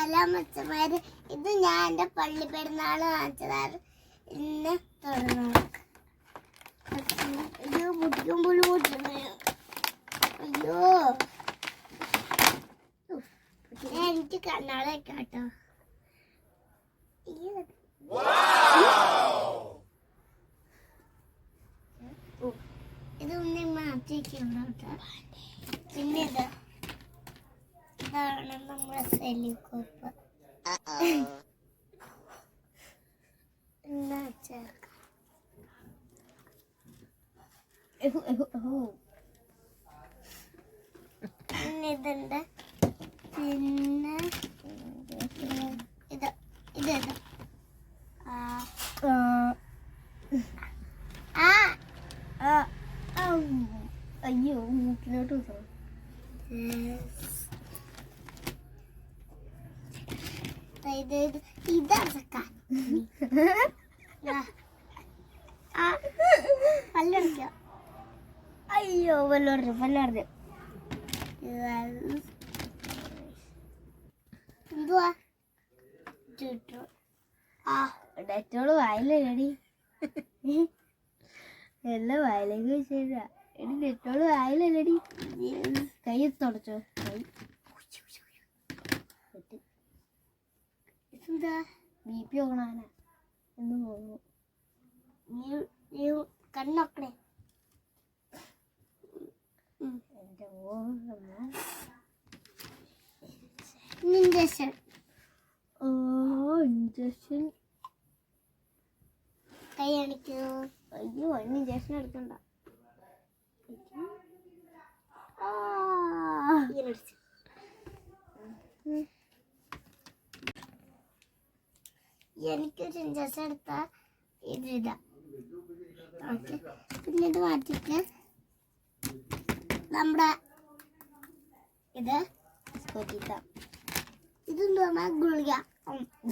Hello മച്ചന്മാര്, ഇത് ഞാൻ എൻ്റെ പള്ളി പെരുന്നാൾ കാണിച്ചതാണ്. ഇന്ന് തുടങ്ങും. അയ്യോ പൊട്ടിക്കുമ്പോൾ അയ്യോ എനിക്ക് കണ്ണാള കേട്ടോ. ഇത് ഒന്ന് മാറ്റിക്കോട്ടോ. പിന്നെ ഇതാണ് നമ്മുടെ സെലിക്കോപ്പ്. എന്നാ ചേർക്കാം. പിന്നെ ഇതുണ്ട്. പിന്നെ ഇത് ഇത് അയ്യോ മൂക്കിലോട്ട് ഇതാക്കാം. പല്ലടിക്കാം. അയ്യോ പല്ലറിഞ്ഞു. എന്തുവാ ഡെറ്റോള് വായിലടി. എല്ലാം വായിലേക്ക് വെച്ചാ എടി ഡെറ്റോള് വായിലല്ലടി. കൈ തുടച്ചോ. എന്താ BP നോക്കണാനാ എന്ന് തോന്നുന്നു. നീ കണ്ണോക്കണേ. എന്റെ ഇഞ്ചക്ഷൻ. ഇഞ്ചക്ഷൻ കൈ കാണിക്കോ. അയ്യോ അതിന് ഇഞ്ചക്ഷൻ എടുക്കണ്ട. എനിക്കൊരു ഇഞ്ചക്ഷൻ എടുത്താ ഇതിടാ. ഓക്കെ, പിന്നെ ഇത് മാറ്റിട്ട് നമ്മുടെ ഇത് ഇതെന്ത് പറഞ്ഞാൽ ഗുളിക.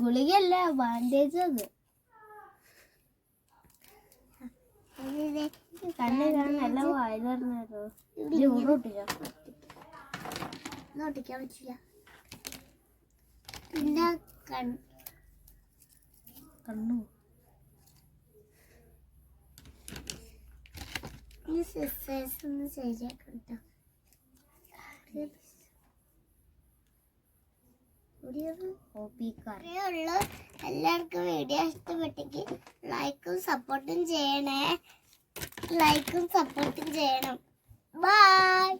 ഗുളികയല്ല, ബാൻഡേജ്. അത് കണ്ണ് നല്ല വായിലറിഞ്ഞോ. ഒട്ടിക്കാൻ പറ്റില്ല. പിന്നെ കണ്ണു ഈ സിസ്റ്റേഴ്സ് ഒന്ന് ശരിയാക്കാം കേട്ടോ. ഉള്ളൂ. എല്ലാവർക്കും വീഡിയോ ഇഷ്ടപ്പെട്ടെങ്കിൽ ലൈക്കും സപ്പോർട്ടും ചെയ്യണം. ബൈ.